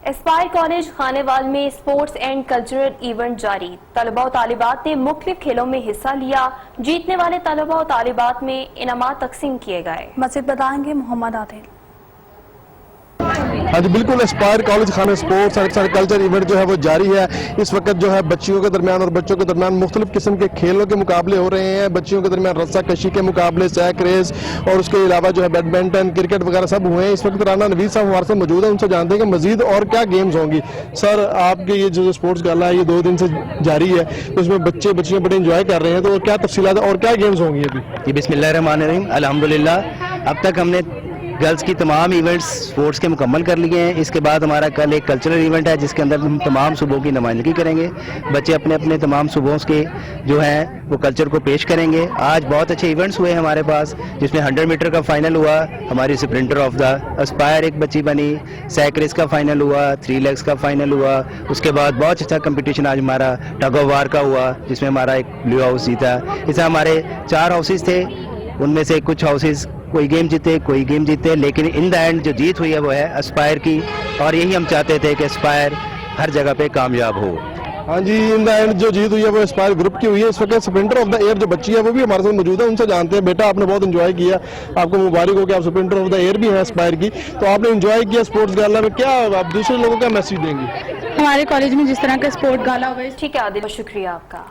اسپائر college Khanewal میں sports and cultural event جاری. طلباء و طالبات نے مختلف کھیلوں میں حصہ لیا. جیتنے والے طلباء و طالبات میں انعامات تقسیم کیے گئے. مزید بتائیں گے محمد عادل. ہاں جی بالکل، اسپائر کالج خانہ اسپورٹس اینڈ کلچر ایونٹ جو ہے وہ جاری ہے. اس وقت جو ہے بچیوں کے درمیان اور بچوں کے درمیان مختلف قسم کے کھیلوں کے مقابلے ہو رہے ہیں. بچیوں کے درمیان رسہ کشی کے مقابلے، سیک ریس اور اس کے علاوہ جو ہے بیڈمنٹن، کرکٹ وغیرہ سب ہوئے ہیں. اس وقت رانا نوید صاحب ہمارے ساتھ موجود ہیں، ان سے جانتے ہیں کہ مزید اور کیا گیمز ہوں گی. سر، آپ کے یہ جو اسپورٹس گالا ہے یہ 2 دن سے جاری ہے، تو اس میں بچیاں بڑے انجوائے کر رہے ہیں، تو کیا تفصیلات اور کیا گیمز ہوں گی ابھی؟ جی بسم اللہ الرحمن الرحیم. الحمدللہ اب تک ہم نے گرلز کی تمام ایونٹس اسپورٹس کے مکمل کر لیے ہیں. اس کے بعد ہمارا کل ایک کلچرل ایونٹ ہے جس کے اندر ہم تمام صوبوں کی نمائندگی کریں گے. بچے اپنے اپنے تمام صوبوں کے جو ہیں وہ کلچر کو پیش کریں گے. آج بہت اچھے ایونٹس ہوئے ہمارے پاس، جس میں 100 میٹر کا فائنل ہوا. ہماری سپرنٹر آف دا اسپائر ایک بچی بنی. سیک ریس کا فائنل ہوا، 3 لیگس کا فائنل ہوا. اس کے بعد بہت اچھا کمپٹیشن آج ہمارا ٹگ آف وار کا ہوا، جس میں ہمارا ایک بلیو ہاؤس جیتا. اس میں ہمارے 4 ہاؤسز تھے، ان میں سے کچھ ہاؤسز کوئی گیم جیتے کوئی گیم جیتے، لیکن ان دا اینڈ جو جیت ہوئی ہے وہ ہے اسپائر کی. اور یہی ہم چاہتے تھے کہ اسپائر ہر جگہ پہ کامیاب ہو. ہاں جی، ان دا اینڈ جو جیت ہوئی ہے وہ اسپائر گروپ کی ہوئی ہے. اس وقت سپرنٹر آف دا ایئر جو بچی ہے وہ بھی ہمارے ساتھ موجود ہے، ان سے جانتے ہیں. بیٹا، آپ نے بہت انجوائے کیا، آپ کو مبارک ہو کہ آپ سپرنٹر آف دا ایئر بھی ہیں اسپائر کی. تو آپ نے انجوائے کیا اسپورٹس گالا میں، کیا آپ دوسرے لوگوں کا میسج دیں گی؟ ہمارے کالج میں جس طرح کا اسپورٹ گالا ہوا ہے. ٹھیک ہے عادل، شکریہ آپ کا.